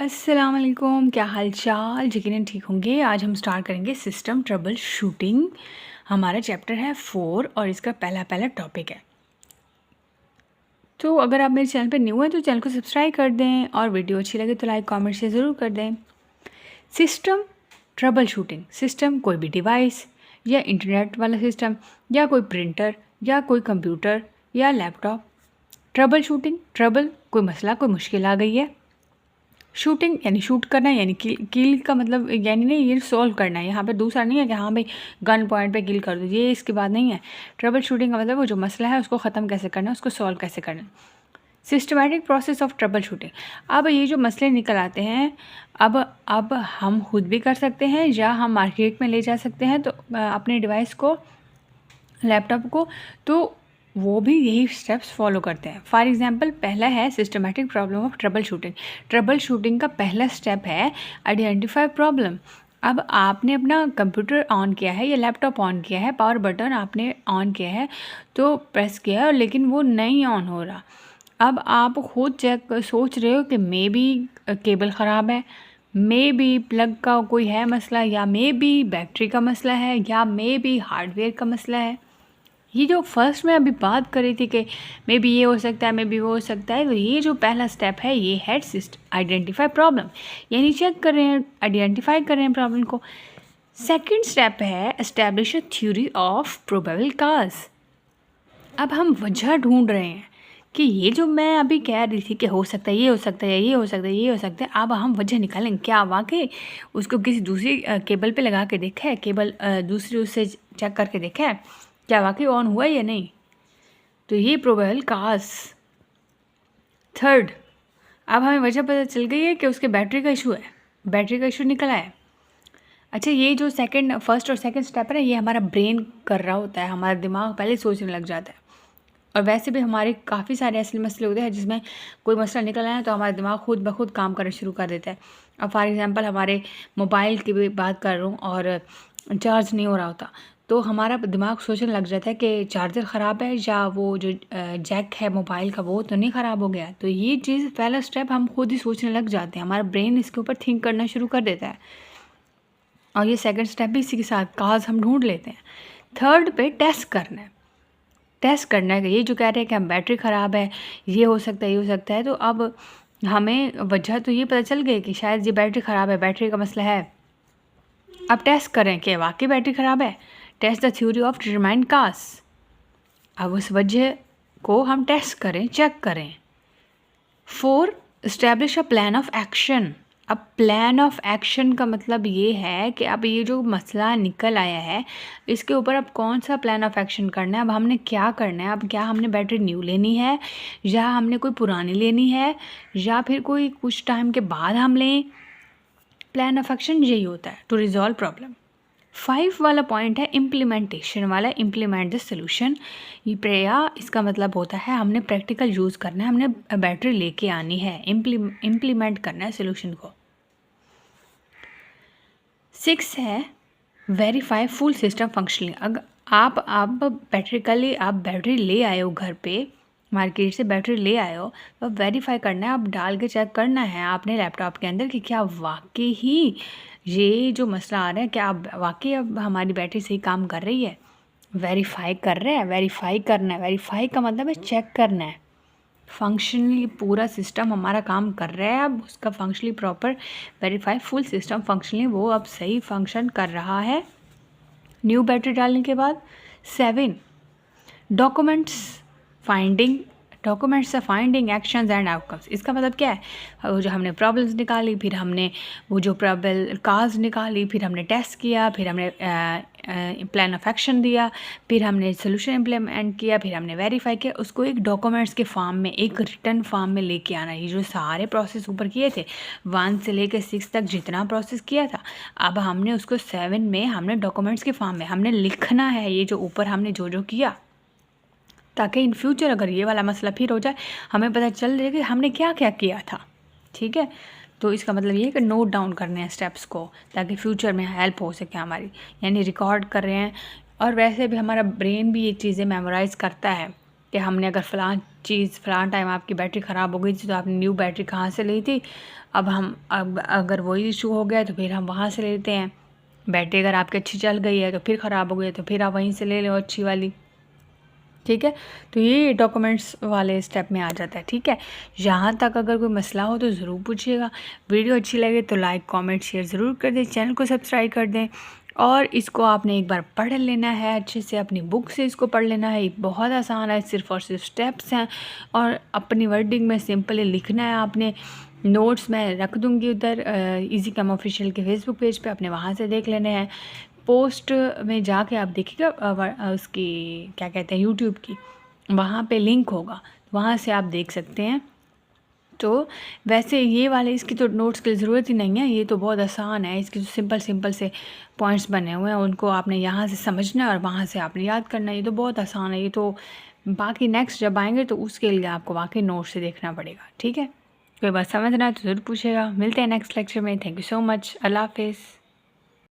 अस्सलाम वालेकुम, क्या हाल चाल? यकीनन ठीक होंगे। आज हम स्टार्ट करेंगे सिस्टम ट्रबल शूटिंग। हमारा चैप्टर है 4 और इसका पहला टॉपिक है। तो अगर आप मेरे चैनल पे न्यू हैं तो चैनल को सब्सक्राइब कर दें और वीडियो अच्छी लगे तो लाइक कमेंट शेयर ज़रूर कर दें। सिस्टम ट्रबल शूटिंग, सिस्टम कोई भी डिवाइस या इंटरनेट वाला सिस्टम या कोई प्रिंटर या कोई कंप्यूटर या लैपटॉप। ट्रबल शूटिंग, ट्रबल कोई मसला, कोई मुश्किल आ गई है। शूटिंग यानी शूट करना, यानी किल का मतलब यानी नहीं, ये सॉल्व करना है। यहाँ पे दूसरा नहीं है कि हाँ भाई गन पॉइंट पे किल कर दो, ये इसके बाद नहीं है। ट्रबल शूटिंग का मतलब वो जो मसला है उसको ख़त्म कैसे करना है, उसको सॉल्व कैसे करना है। Systematic process of trouble shooting. अब ये जो मसले निकल आते हैं, अब हम खुद भी कर सकते हैं या हम मार्केट में ले जा सकते हैं तो अपने डिवाइस को, लैपटॉप को, तो वो भी यही स्टेप्स फॉलो करते हैं। फॉर एग्जांपल, पहला है systematic problem of trouble shooting. Trouble shooting का पहला स्टेप है आइडेंटिफाई प्रॉब्लम। अब आपने अपना कंप्यूटर ऑन किया है या लैपटॉप ऑन किया है, पावर बटन आपने ऑन किया है तो प्रेस किया है, लेकिन वो नहीं ऑन हो रहा। अब आप खुद सोच रहे हो कि मे बी केबल ख़राब है, मे बी प्लग का कोई है मसला, या मे बी बैटरी का मसला है, या मे बी हार्डवेयर का मसला है। ये जो फर्स्ट में अभी बात करी थी कि मे बी ये हो सकता है, मे बी वो हो सकता है, तो ये जो पहला स्टेप है ये है आइडेंटिफाई प्रॉब्लम, यानी चेक कर रहे हैं, आइडेंटिफाई कर रहे हैं प्रॉब्लम को। सेकंड स्टेप है establish a theory of probable cause. अब हम वजह ढूंढ रहे हैं कि ये जो मैं अभी कह रही थी कि हो सकता है, ये हो सकता है, ये हो सकता है, ये हो सकता है, अब हम वजह निकालेंगे। क्या वाकई उसको किसी दूसरी केबल पे लगा के देखा है, केबल दूसरी उससे चेक करके देखा है क्या वाकई ऑन हुआ है या नहीं, तो ये प्रोबेबल काज। थर्ड, अब हमें वजह पता चल गई है कि उसके बैटरी का इशू है, बैटरी का इशू निकला है। अच्छा, ये जो फर्स्ट और सेकंड स्टेप है ना, ये हमारा ब्रेन कर रहा होता है, हमारा दिमाग पहले सोचने लग जाता है। और वैसे भी हमारे काफ़ी सारे ऐसे मसले होते हैं जिसमें कोई मसला निकल आया तो हमारा दिमाग खुद ब खुद काम करना शुरू कर देता है। अब फॉर एग्जांपल हमारे मोबाइल की भी बात कर रहा हूँ और चार्ज नहीं हो रहा होता, तो हमारा दिमाग सोचने लग जाता है कि चार्जर ख़राब है या वो जो जैक है मोबाइल का वो तो नहीं ख़राब हो गया। तो ये चीज़ पहला स्टेप हम खुद ही सोचने लग जाते हैं, हमारा ब्रेन इसके ऊपर थिंक करना शुरू कर देता है। और ये सेकंड स्टेप भी इसी के साथ काज हम ढूंढ लेते हैं। थर्ड पे टेस्ट करना है, टेस्ट करना है कि ये जो कह रहे हैं कि हम बैटरी ख़राब है, ये हो सकता है, ये हो सकता है, तो अब हमें वजह तो ये पता चल गई कि शायद ये बैटरी ख़राब है, बैटरी का मसला है। अब टेस्ट करें कि वाकई बैटरी ख़राब है। Test the theory of determined cause. अब उस वजह को हम टेस्ट करें, चेक करें। 4, establish a plan of action. अब प्लान ऑफ एक्शन का मतलब ये है कि अब ये जो मसला निकल आया है इसके ऊपर अब कौन सा प्लान ऑफ एक्शन करना है, अब हमने क्या करना है। अब क्या हमने बैटरी न्यू लेनी है या हमने कोई पुरानी लेनी है या फिर कोई कुछ टाइम के बाद हम लें। प्लान ऑफ एक्शन यही होता है टू रिजॉल्व प्रॉब्लम। 5 वाला पॉइंट है इम्प्लीमेंटेशन वाला, इम्प्लीमेंट द सोल्यूशन। ये प्रेया इसका मतलब होता है हमने प्रैक्टिकल यूज़ करना है, हमने बैटरी लेके आनी है, इम्प्लीमेंट करना है सोल्यूशन को। 6 है वेरीफाई फुल सिस्टम फंक्शनिंग। अगर आप प्रैक्टिकली आप बैटरी ले आए हो घर पे, मार्केट से बैटरी ले आए हो, तो वेरीफाई करना है, आप डाल के चेक करना है आपने लैपटॉप के अंदर कि क्या वाकई ही ये जो मसला आ रहा है क्या वाकई अब हमारी बैटरी सही काम कर रही है। वेरीफाई कर रहा है, वेरीफाई करना है, वेरीफाई का मतलब है चेक करना है। फंक्शनली पूरा सिस्टम हमारा काम कर रहा है, अब उसका functionally proper verify full system functionally वो अब सही फंक्शन कर रहा है न्यू बैटरी डालने के बाद। 7, documents finding, documents finding actions and outcomes. इसका मतलब क्या है, वो जो हमने प्रॉब्लम्स निकाली, फिर हमने वो जो प्रॉब्लम काज निकाली, फिर हमने टेस्ट किया, फिर हमने प्लान ऑफ एक्शन दिया, फिर हमने सोल्यूशन इम्प्लीमेंट किया, फिर हमने वेरीफाई किया, उसको एक डॉक्यूमेंट्स के फॉर्म में, एक रिटर्न फॉर्म में लेके आना। ये जो सारे प्रोसेस ऊपर किए थे 1 से लेकर 6 तक जितना प्रोसेस किया था, अब हमने उसको 7 में हमने डॉक्यूमेंट्स के फॉर्म में हमने लिखना है ये जो ऊपर हमने जो जो किया, ताकि इन फ्यूचर अगर ये वाला मसला फिर हो जाए हमें पता चल जाए कि हमने क्या क्या किया था। ठीक है, तो इसका मतलब ये है कि नोट डाउन करने हैं स्टेप्स को ताकि फ्यूचर में हेल्प हो सके हमारी, यानी रिकॉर्ड कर रहे हैं। और वैसे भी हमारा ब्रेन भी ये चीज़ें मेमोराइज़ करता है, कि हमने अगर फ़लाँ चीज़ फ़लाँ टाइम आपकी बैटरी ख़राब हो गई थी तो आपने न्यू बैटरी कहाँ से ली थी, अब अगर वही इशू हो गया तो फिर हम वहाँ से लेते हैं। बैटरी अगर आपकी अच्छी चल गई है तो फिर ख़राब हो गई है तो फिर आप वहीं से ले लो अच्छी वाली, ठीक है। तो ये डॉक्यूमेंट्स वाले स्टेप में आ जाता है, ठीक है। यहाँ तक अगर कोई मसला हो तो ज़रूर पूछिएगा। वीडियो अच्छी लगे तो लाइक कमेंट शेयर ज़रूर कर दें, चैनल को सब्सक्राइब कर दें और इसको आपने एक बार पढ़ लेना है अच्छे से, अपनी बुक से इसको पढ़ लेना है। ये बहुत आसान है, सिर्फ और सिर्फ स्टेप्स हैं और अपनी वर्डिंग में सिंपली लिखना है आपने। नोट्स मैं रख दूँगी उधर इजी कम ऑफिशियल के फेसबुक पेज पे, अपने वहाँ से देख लेने हैं। पोस्ट में जाके आप देखिएगा उसकी क्या कहते हैं यूट्यूब की, वहाँ पे लिंक होगा, वहाँ से आप देख सकते हैं। तो वैसे ये वाले इसकी तो नोट्स की ज़रूरत ही नहीं है, ये तो बहुत आसान है। इसके जो सिंपल सिंपल से पॉइंट्स बने हुए हैं उनको आपने यहाँ से समझना है और वहाँ से आपने याद करना है। ये तो बहुत आसान है। ये तो बाकी नेक्स्ट जब आएंगे तो उसके लिए आपको वाकई नोट से देखना पड़ेगा, ठीक है। कोई बात समझना है तो ज़रूर पूछेगा। मिलते हैं नेक्स्ट लेक्चर में। Thank you so much. अल्लाह हाफिज़।